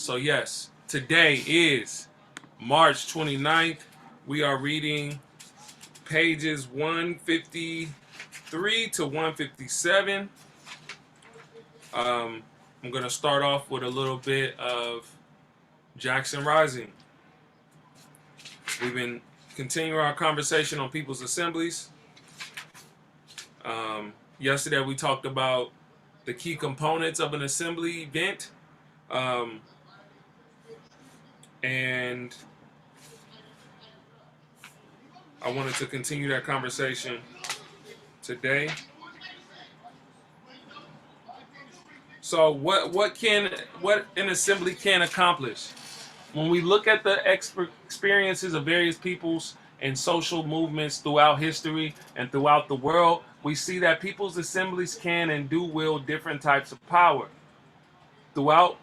So yes, today is March 29th. We are reading pages 153 to 157. Um, I'm going to start off with a little bit of Jackson Rising. We've been continuing our conversation on people's assemblies. Yesterday we talked about the key components of an assembly event. Um, and I wanted to continue that conversation today. So what an assembly can accomplish? When we look at the experiences of various peoples and social movements throughout history and throughout the world, we see that people's assemblies can and do wield different types of power. Throughout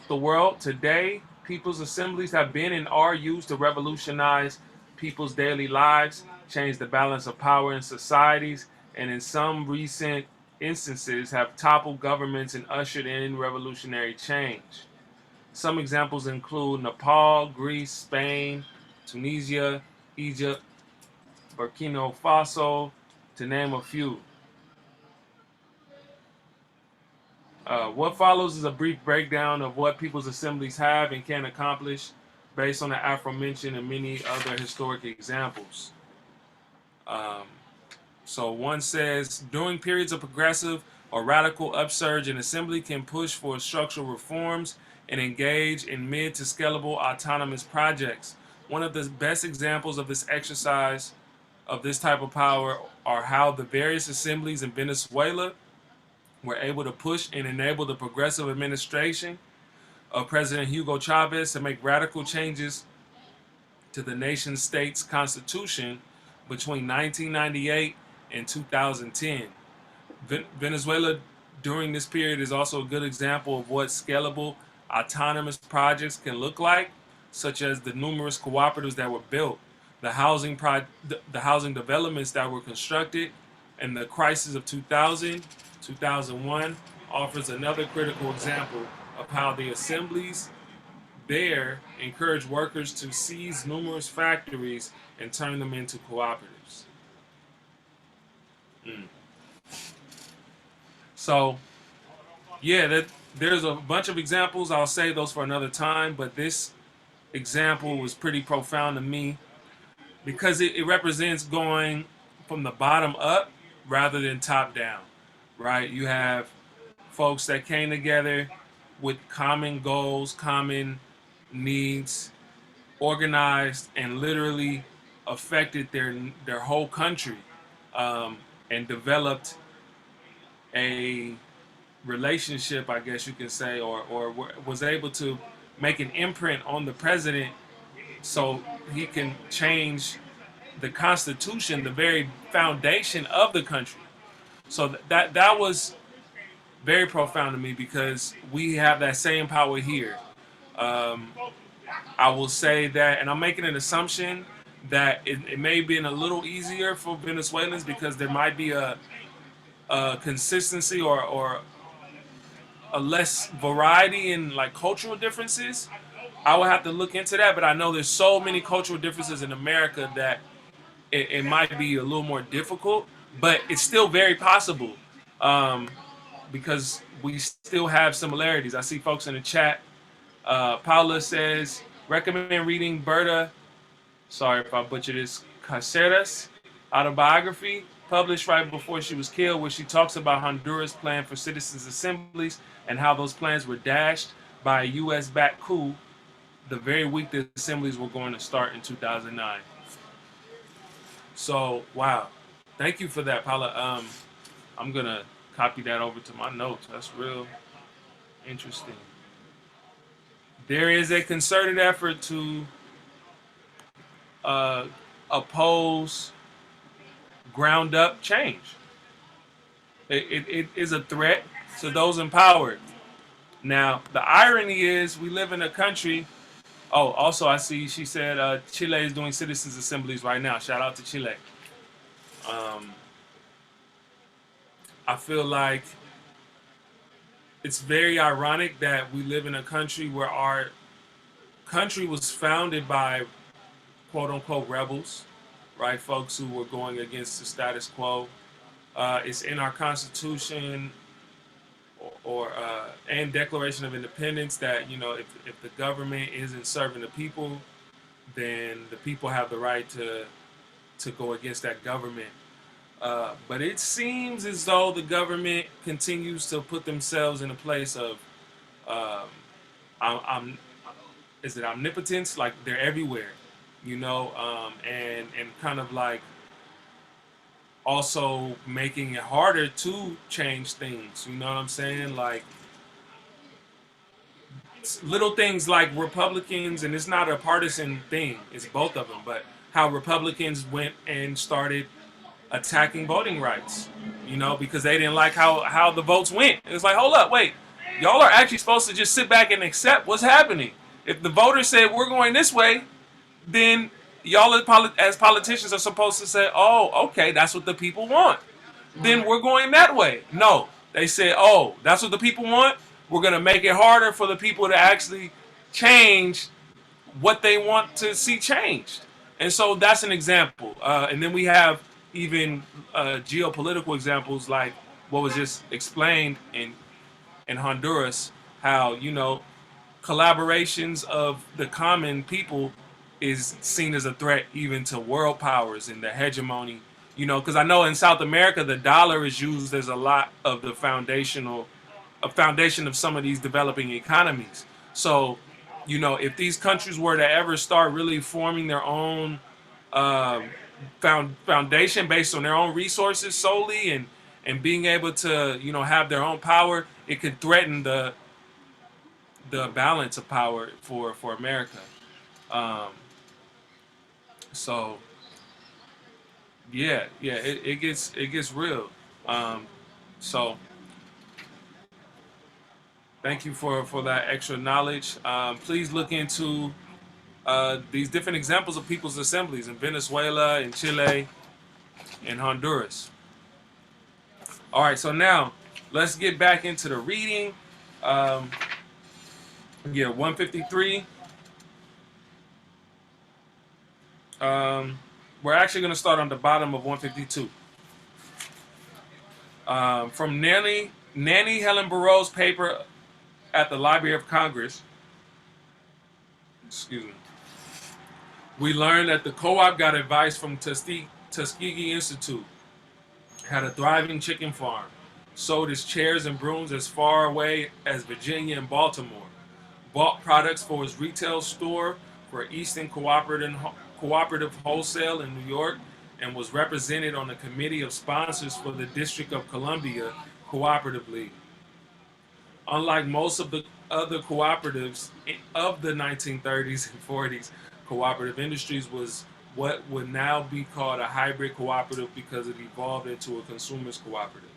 the world today, people's assemblies have been and are used to revolutionize people's daily lives, change the balance of power in societies, and in some recent instances have toppled governments and ushered in revolutionary change. Some examples include Nepal, Greece, Spain, Tunisia, Egypt, Burkina Faso, to name a few. What follows is a brief breakdown of what people's assemblies have and can accomplish based on the aforementioned and many other historic examples. Um, so one says, during periods of progressive or radical upsurge, an assembly can push for structural reforms and engage in mid to scalable autonomous projects. One of the best examples of this exercise of this type of power are how the various assemblies in Venezuela were able to push and enable the progressive administration of President Hugo Chavez to make radical changes to the nation state's constitution between 1998 and 2010. Venezuela during this period is also a good example of what scalable autonomous projects can look like, such as the numerous cooperatives that were built, the housing developments that were constructed, and the crisis of 2000, 2001 offers another critical example of how the assemblies there encourage workers to seize numerous factories and turn them into cooperatives. Mm. So, there's a bunch of examples. I'll save those for another time, but this example was pretty profound to me because it represents going from the bottom up rather than top down, right? You have folks that came together with common goals, common needs, organized and literally affected their whole country, and developed a relationship, I guess you can say, or was able to make an imprint on the president so he can change the Constitution, the very foundation of the country. So that was very profound to me because we have that same power here. Um, I will say that, and I'm making an assumption that it may have been a little easier for Venezuelans because there might be a consistency or a less variety in like cultural differences. I would have to look into that, but I know there's so many cultural differences in America that it might be a little more difficult, but it's still very possible, um, because we still have similarities. I see folks in the chat. Paula says, recommend reading Berta, sorry if I butcher this, Caceres autobiography, published right before she was killed, where she talks about Honduras' plan for citizens' assemblies and how those plans were dashed by a U.S.-backed coup the very week the assemblies were going to start in 2009. So, wow. Thank you for that, Paula. I'm going to copy that over to my notes. That's real interesting. There is a concerted effort to uh, oppose ground up change. It is a threat to those empowered. Now, the irony is we live in a country. Oh, also, I see she said Chile is doing citizens' assemblies right now. Shout out to Chile. Um, I feel like it's very ironic that we live in a country where our country was founded by quote unquote rebels, right? Folks who were going against the status quo. It's in our Constitution or and Declaration of Independence that if the government isn't serving the people, then the people have the right to go against that government. But it seems as though the government continues to put themselves in a place of um, I'm is it omnipotence? Like they're everywhere, and kind of like also making it harder to change things. You know what I'm saying? Like little things like Republicans, and it's not a partisan thing, it's both of them, but how Republicans went and started attacking voting rights, because they didn't like how the votes went. It's like, hold up, wait, y'all are actually supposed to just sit back and accept what's happening. If the voters said we're going this way, then y'all as politicians are supposed to say, oh, okay, that's what the people want. Then we're going that way. No, they said, oh, that's what the people want. We're going to make it harder for the people to actually change what they want to see changed. And so that's an example. And then we have even geopolitical examples like what was just explained in Honduras, how, collaborations of the common people is seen as a threat even to world powers and the hegemony. Because I know in South America the dollar is used as a lot of the a foundation of some of these developing economies. So, if these countries were to ever start really forming their own um, foundation based on their own resources solely, and being able to have their own power, it could threaten the balance of power for America. Um, so yeah, it gets real. Um, so thank you for that extra knowledge. Please look into these different examples of people's assemblies in Venezuela, in Chile, and Honduras. All right, so now let's get back into the reading. Um, 153. We're actually going to start on the bottom of 152. From Nanny Helen Burroughs' paper at the Library of Congress, excuse me, we learned that the co-op got advice from Tuskegee Institute, had a thriving chicken farm, sold its chairs and brooms as far away as Virginia and Baltimore, bought products for its retail store for Eastern Cooperative Wholesale in New York, and was represented on the committee of sponsors for the District of Columbia Cooperative League. Unlike most of the other cooperatives of the 1930s and 40s, cooperative industries was what would now be called a hybrid cooperative because it evolved into a consumers cooperative,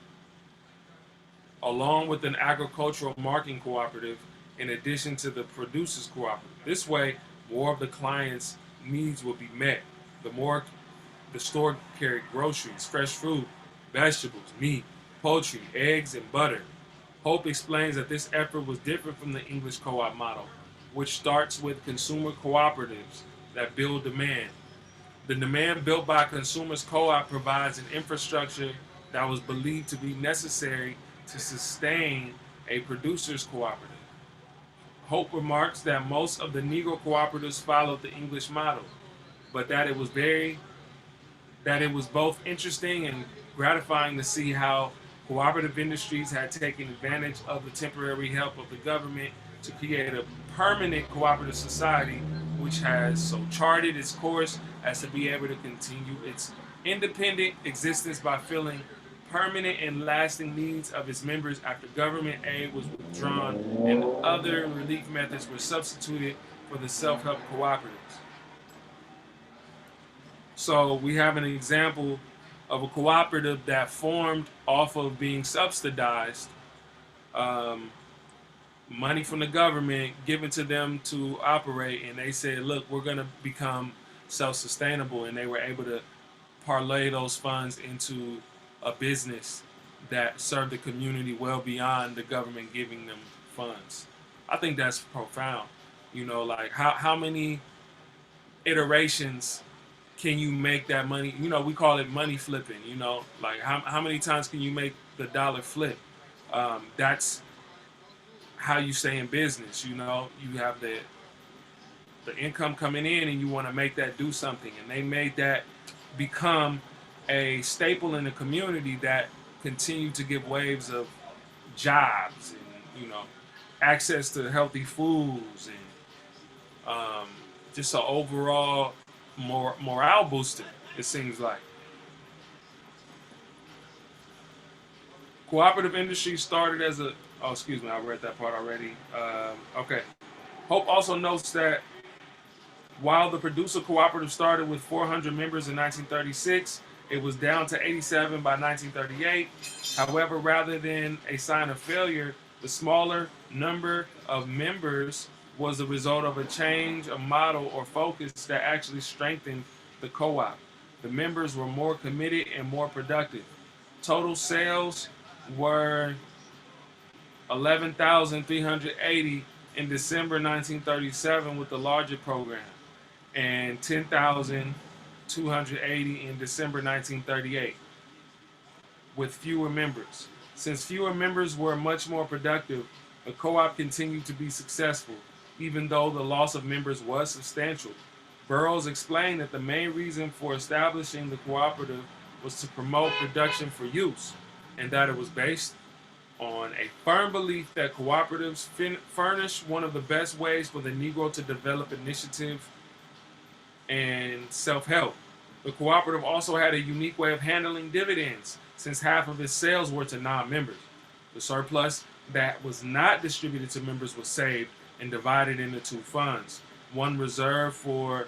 along with an agricultural marketing cooperative in addition to the producers cooperative. This way, more of the client's needs will be met. The more the store carried groceries, fresh fruit, vegetables, meat, poultry, eggs, and butter. Hope explains that this effort was different from the English co-op model, which starts with consumer cooperatives that build demand. The demand built by consumers co-op provides an infrastructure that was believed to be necessary to sustain a producers cooperative. Hope remarks that most of the Negro cooperatives followed the English model, but that it was both interesting and gratifying to see how cooperative industries had taken advantage of the temporary help of the government to create a permanent cooperative society which has so charted its course as to be able to continue its independent existence by filling permanent and lasting needs of its members after government aid was withdrawn and other relief methods were substituted for the self-help cooperatives. So we have an example of a cooperative that formed off of being subsidized, um, money from the government given to them to operate, and they said, "Look, we're going to become self-sustainable," and they were able to parlay those funds into a business that serve the community well beyond the government giving them funds. I think that's profound. You know, like how many iterations can you make that money? You know, we call it money flipping. You know, like how many times can you make the dollar flip? That's how you stay in business. You know, you have the income coming in, and you want to make that do something, and they made that become a staple in the community that continue to give waves of jobs and access to healthy foods and just an overall morale booster. It seems like cooperative industry started as a. Oh, excuse me, I read that part already. Okay. Hope also notes that while the producer cooperative started with 400 members in 1936, it was down to 87 by 1938. However, rather than a sign of failure, the smaller number of members was the result of a change of model or focus that actually strengthened the co-op. The members were more committed and more productive. Total sales were 11,380 in December 1937 with the larger program, and 10,280 in December 1938 with fewer members. Since fewer members were much more productive, the co-op continued to be successful, even though the loss of members was substantial. Burroughs explained that the main reason for establishing the cooperative was to promote production for use, and that it was based on a firm belief that cooperatives furnish one of the best ways for the Negro to develop initiative and self-help. The cooperative also had a unique way of handling dividends, since half of its sales were to non-members. The surplus that was not distributed to members was saved and divided into two funds, one reserved for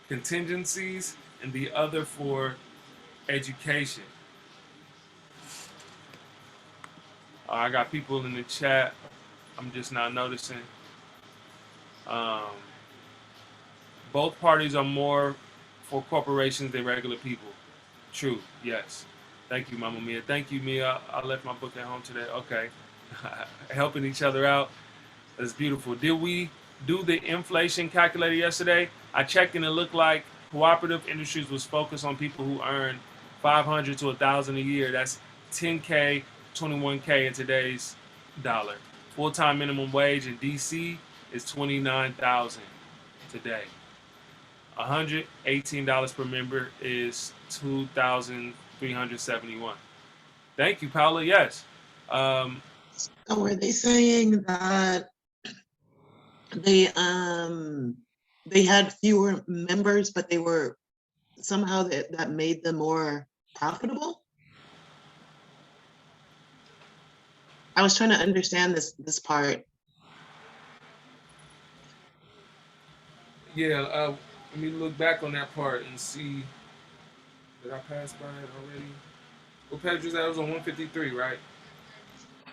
contingencies and the other for education. I got people in the chat. I'm just not noticing. Um, Both parties are more for corporations than regular people. True, yes. Thank you, Mama Mia. Thank you, Mia. I left my book at home today. Okay. Helping each other out. That's beautiful. Did we do the inflation calculator yesterday? I checked and it looked like cooperative industries was focused on people who earn 500 to 1,000 a year. That's 10K, 21K in today's dollar. Full-time minimum wage in DC is 29,000 today. $118 per member is 2,371. Thank you, Paula. Yes. So were they saying that they had fewer members, but they were somehow that made them more profitable? I was trying to understand this part. Yeah. Let me look back on that part and see. Did I pass by it already? What page was that? It was on 153, right?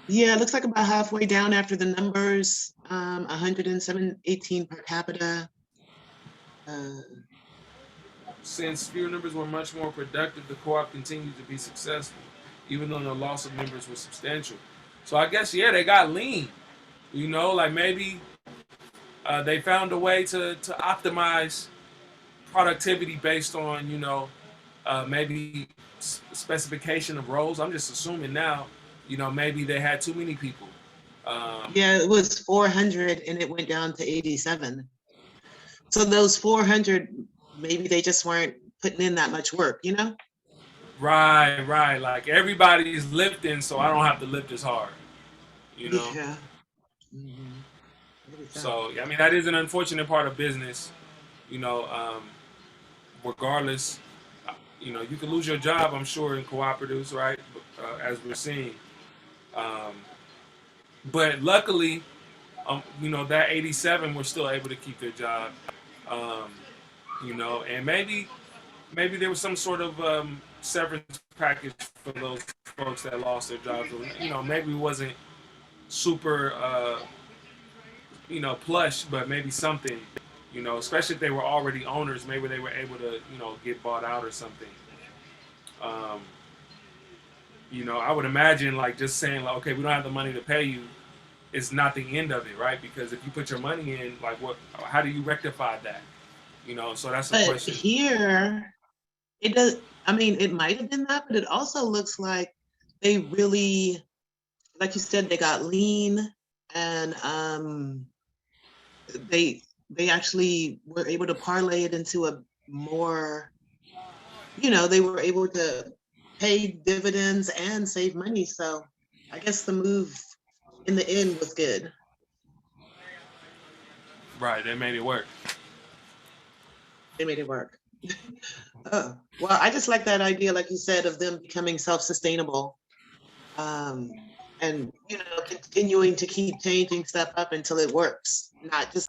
Yeah, it looks like about halfway down after the numbers, 118 per capita. Since fewer numbers were much more productive, the co-op continued to be successful, even though the loss of members was substantial. So I guess they got lean. Like maybe they found a way to optimize productivity based on maybe specification of roles. I'm just assuming now, maybe they had too many people. Yeah, it was 400 and it went down to 87. So those 400, maybe they just weren't putting in that much work, Right. Like everybody's lifting, so I don't have to lift as hard. Yeah. Mm-hmm. So I mean, that is an unfortunate part of business. You know, um, Regardless, you can lose your job. I'm sure in cooperatives, right? As we're seeing. Um, but luckily, that 87 were still able to keep their job. Um, and maybe there was some sort of severance package for those folks that lost their jobs. Maybe it wasn't super, plush, but maybe something. Especially if they were already owners, maybe they were able to, get bought out or something. Um, You know, I would imagine like just saying like, okay, we don't have the money to pay you is not the end of it, right? Because if you put your money in, like what, how do you rectify that? You know, so that's a But question. here, it does, I mean, it might have been that, but it also looks like they really, like you said, they got lean and they actually were able to parlay it into a more, they were able to pay dividends and save money. So I guess the move in the end was good. Right, they made it work. They made it work. Oh, well, I just like that idea, like you said, of them becoming self-sustainable, um, and continuing to keep changing stuff up until it works, not just.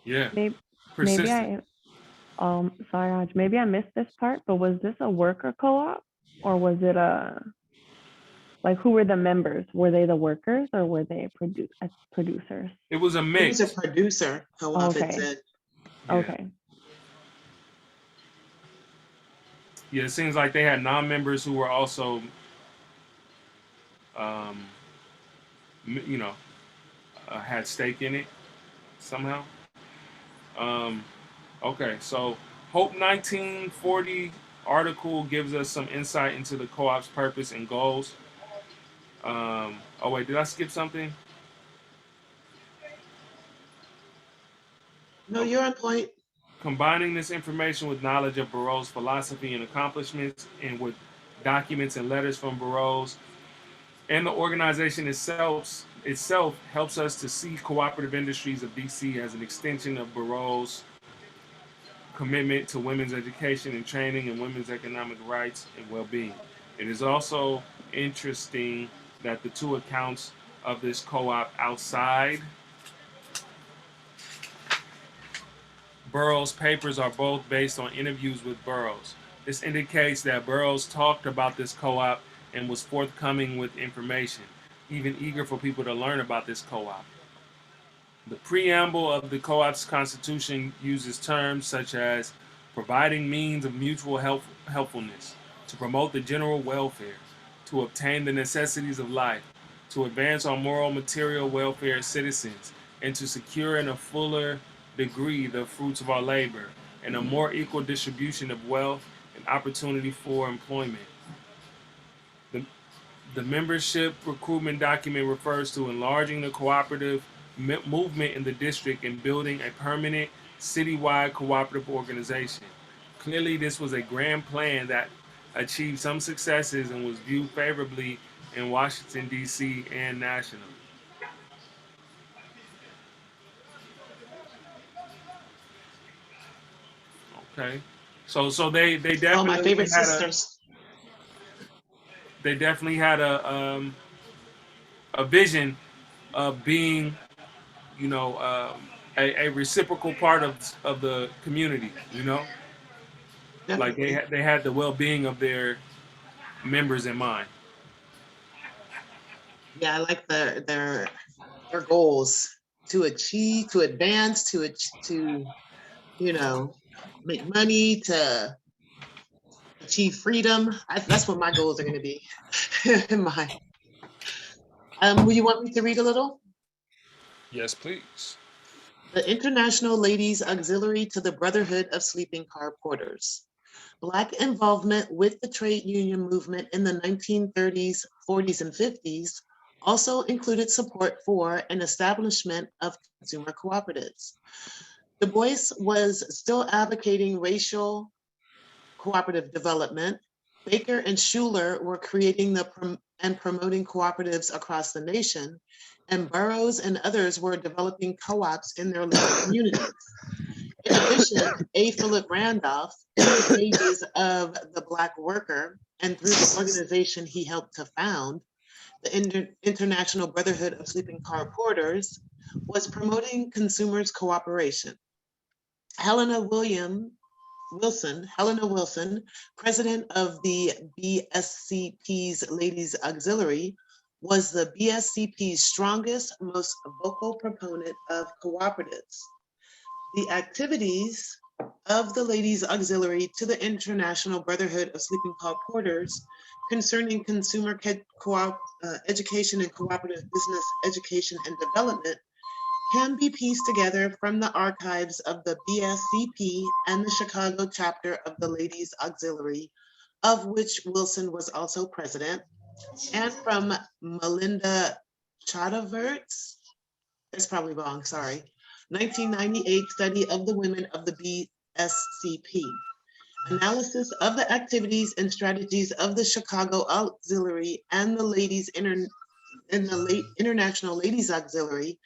Yeah, Maybe, maybe persistent. I, sorry, Raj, maybe I missed this part, but was this a worker co-op or was it like who were the members? Were they the workers or were they producers? It was a It was a mix. producer Oh, co-op, it okay. said. Yeah, Okay. yeah. It seems like they had non-members who were also, um, you know, had stake in it somehow. Um, okay, so Hope 1940 article gives us some insight into the co-op's purpose and goals. Oh wait, did I skip something? No, Okay. you're on point. Combining this information with knowledge of Burroughs' philosophy and accomplishments, and with documents and letters from Burroughs and the organization itself helps us to see Cooperative Industries of DC as an extension of Burroughs' commitment to women's education and training and women's economic rights and well-being. It is also interesting that the two accounts of this co-op outside Burroughs' papers are both based on interviews with Burroughs. This indicates that Burroughs talked about this co-op and was forthcoming with information, even eager for people to learn about this co-op. The preamble of the co-op's constitution uses terms such as providing means of mutual helpfulness, to promote the general welfare, to obtain the necessities of life, to advance our moral material welfare as citizens, and to secure in a fuller degree the fruits of our labor, and a more equal distribution of wealth and opportunity for employment. The, the membership recruitment document refers to enlarging the cooperative movement in the district and building a permanent citywide cooperative organization. Clearly, this was a grand plan that achieved some successes and was viewed favorably in Washington, D.C. and nationally. Okay. So they Oh, my definitely favorite had a sisters. they definitely had a vision of being, you know, a reciprocal part of the community. You know, like Definitely. they had the well being of their members in mind. Yeah, I like their goals to achieve, to advance, to you know, make money, to achieve freedom. That's what my goals are going to be. my, will you want me to read a little? Yes, please. The International Ladies Auxiliary to the Brotherhood of Sleeping Car Porters. Black involvement with the trade union movement in the 1930s, 40s, and 50s also included support for an establishment of consumer cooperatives. Du Bois was still advocating racial cooperative development. Baker and Schuler were creating and promoting cooperatives across the nation, and Burroughs and others were developing co-ops in their local communities. In addition, A. Philip Randolph, in the pages of The Black Worker and through the organization he helped to found, the International Brotherhood of Sleeping Car Porters, was promoting consumers' cooperation. Helena Wilson, president of the BSCP's Ladies Auxiliary, was the BSCP's strongest, most vocal proponent of cooperatives. The activities of the Ladies Auxiliary to the International Brotherhood of Sleeping Car Porters concerning consumer education and cooperative business education and development can be pieced together from the archives of the BSCP and the Chicago chapter of the Ladies Auxiliary, of which Wilson was also president, and from Melinda Chadavert's, that's probably wrong, sorry, 1998 study of the women of the BSCP. Analysis of the activities and strategies of the Chicago Auxiliary and the International Ladies Auxiliary,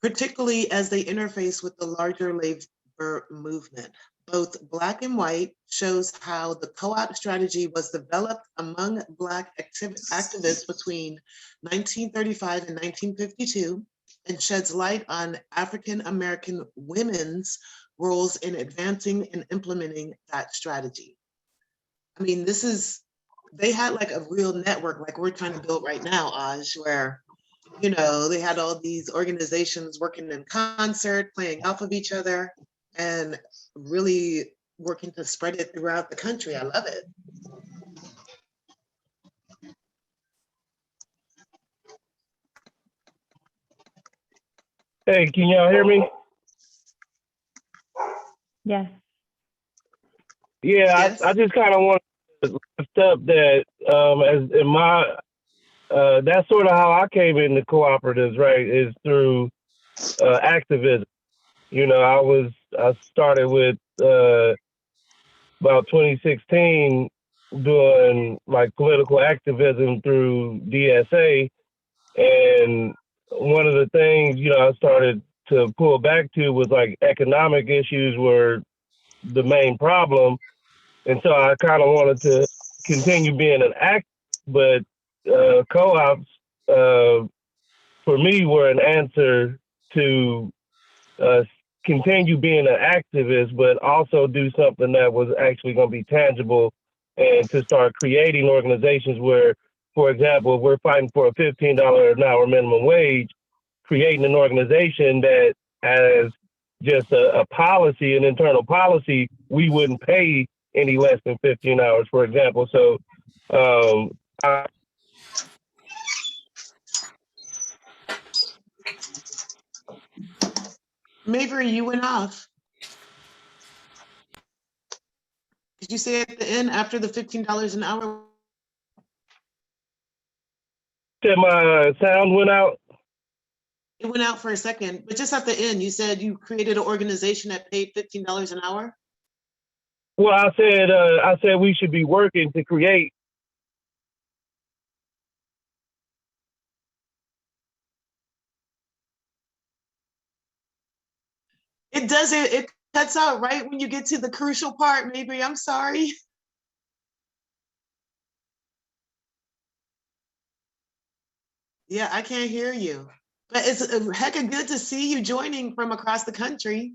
particularly as they interface with the larger labor movement. Both Black and White shows how the co-op strategy was developed among Black activists between 1935 and 1952 and sheds light on African American women's roles in advancing and implementing that strategy. I mean, they had like a real network like we're trying to build right now, Aj, where they had all these organizations working in concert, playing off of each other, and really working to spread it throughout the country. I love it. Hey, can y'all hear me? Yes. Yeah, Yes. I just kind of want to lift up that as in my that's sort of how I came into cooperatives, right? Is through activism. I started with about 2016 doing like political activism through DSA, and one of the things I started to pull back to was like economic issues were the main problem. And so I kind of wanted to continue being an actor, but co-ops for me were an answer to uh, continue being an activist, but also do something that was actually going to be tangible and to start creating organizations where, for example, if we're fighting for a $15 an hour minimum wage, creating an organization that as just a policy, an internal policy, we wouldn't pay any less than 15 hours, for example. So I Maverick, you went off. Did you say at the end after the $15 an hour? said my sound went out. It went out for a second, but just at the end, you said you created an organization that paid $15 an hour. Well, I said we should be working to create. It doesn't, it cuts out right when you get to the crucial part, Mabry. I'm sorry. Yeah, I can't hear you. But it's a hecka good to see you joining from across the country.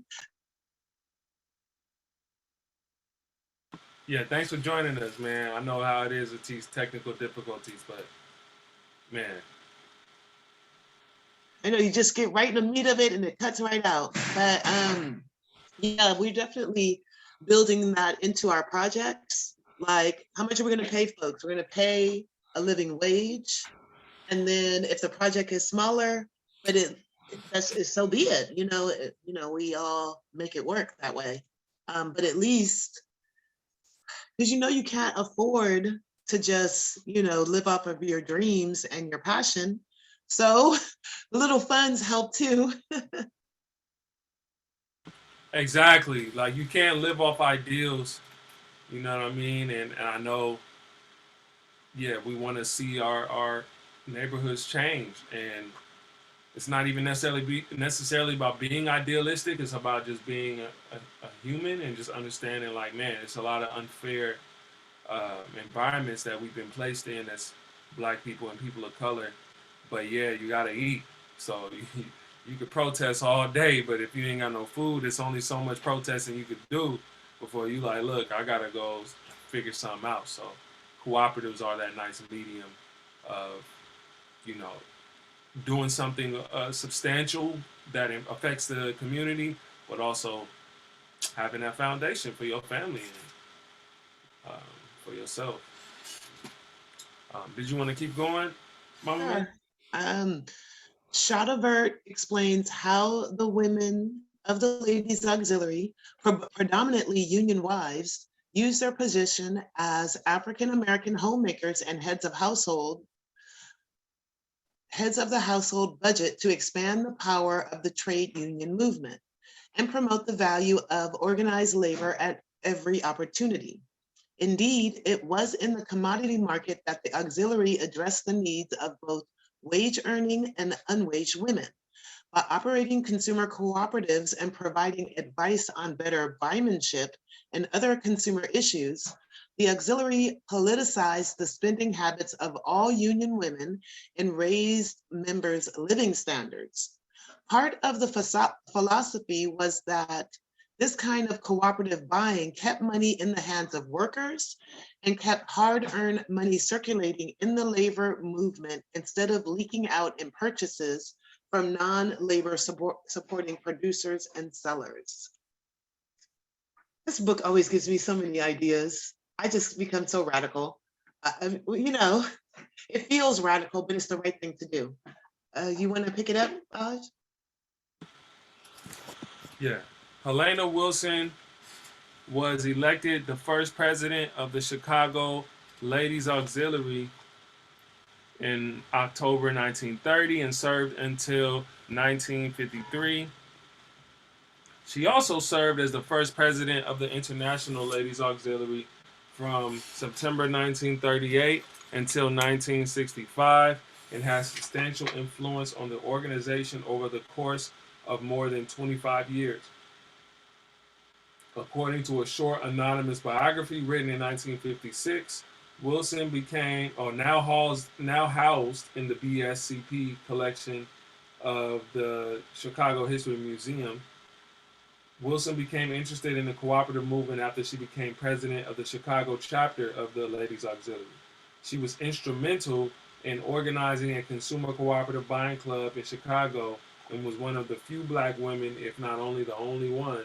Yeah, thanks for joining us, man. I know how it is with these technical difficulties, but man, I know you just get right in the meat of it and it cuts right out. But yeah, we're definitely building that into our projects. Like, how much are we going to pay folks? We're going to pay a living wage. And then if the project is smaller, but so be it. We all make it work that way. But at least, because you can't afford to just live off of your dreams and your passion. So the little funds help too. exactly. Like you can't live off ideals, you know what I mean? And I know, yeah, we want to see our neighborhoods change, and it's not even necessarily about being idealistic. It's about just being a human and just understanding, like, man, it's a lot of unfair environments that we've been placed in as Black people and people of color. But yeah, you gotta eat. So you could protest all day, but if you ain't got no food, it's only so much protesting you could do before you like, look, I gotta go figure something out. So cooperatives are that nice medium of, you know, doing something substantial that affects the community, but also having that foundation for your family and for yourself. Did you want to keep going, Mama May? Sure. Um, Shadowbert explains how the women of the Ladies Auxiliary, predominantly union wives, use their position as African American homemakers and heads of the household budget to expand the power of the trade union movement and promote the value of organized labor at every opportunity. Indeed, it was in the commodity market that the auxiliary addressed the needs of both wage earning and unwaged women. By operating consumer cooperatives and providing advice on better buymanship and other consumer issues, the auxiliary politicized the spending habits of all union women and raised members' living standards. Part of the philosophy was that this kind of cooperative buying kept money in the hands of workers and kept hard-earned money circulating in the labor movement instead of leaking out in purchases from non-labor supporting producers and sellers. This book always gives me so many ideas. I just become so radical. It feels radical, but it's the right thing to do. You want to pick it up, Aj? Yeah. Helena Wilson was elected the first president of the Chicago Ladies Auxiliary in October 1930 and served until 1953. She also served as the first president of the International Ladies Auxiliary from September 1938 until 1965 and has substantial influence on the organization over the course of more than 25 years. According to a short anonymous biography written in 1956, Wilson became, or now housed in the BSCP collection of the Chicago History Museum. Wilson became interested in the cooperative movement after she became president of the Chicago chapter of the Ladies Auxiliary. She was instrumental in organizing a consumer cooperative buying club in Chicago and was one of the few black women, if not only the only one,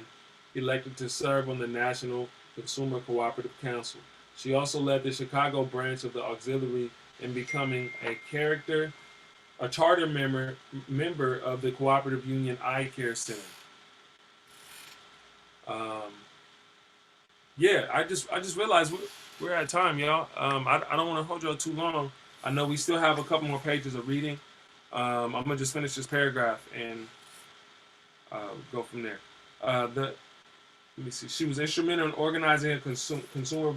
elected to serve on the National Consumer Cooperative Council. She also led the Chicago branch of the auxiliary in becoming a charter member of the cooperative union Eye Care Center. Yeah, I just realized we're at time, y'all. I don't want to hold y'all too long. I know we still have a couple more pages of reading. I'm gonna just finish this paragraph and go from there. Let me see. She was instrumental in organizing a consumer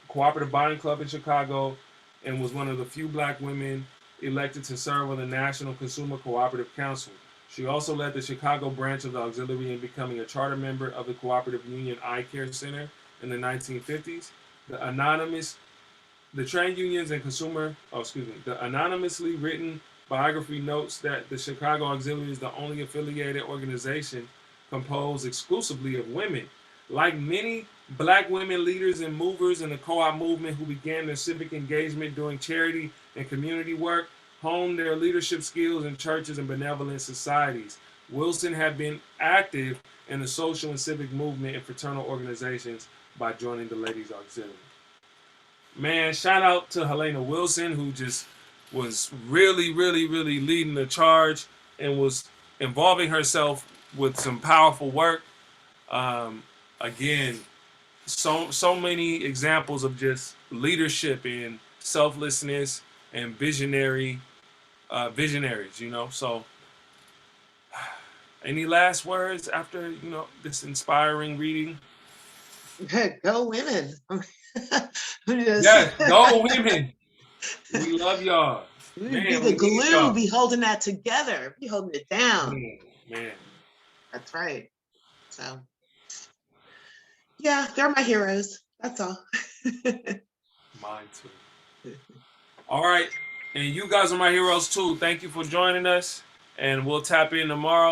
cooperative buying club in Chicago and was one of the few black women elected to serve on the National Consumer Cooperative Council. She also led the Chicago branch of the auxiliary in becoming a charter member of the cooperative union Eye Care Center in the 1950s. The trade unions and the anonymously written biography notes that the Chicago Auxiliary is the only affiliated organization composed exclusively of women. Like many black women leaders and movers in the co-op movement who began their civic engagement doing charity and community work, honed their leadership skills in churches and benevolent societies. Wilson had been active in the social and civic movement and fraternal organizations by joining the Ladies Auxiliary. Man, shout out to Helena Wilson, who just was really, really, really leading the charge and was involving herself with some powerful work. Again, so many examples of just leadership and selflessness and visionaries, So, any last words after this inspiring reading? Go women. Yes, go women. We love y'all. We'd be Man, the we need glue, y'all. be holding that together, be holding it down. Man. That's right. So, yeah, they're my heroes. That's all. Mine too. All right. And you guys are my heroes too. Thank you for joining us. And we'll tap in tomorrow.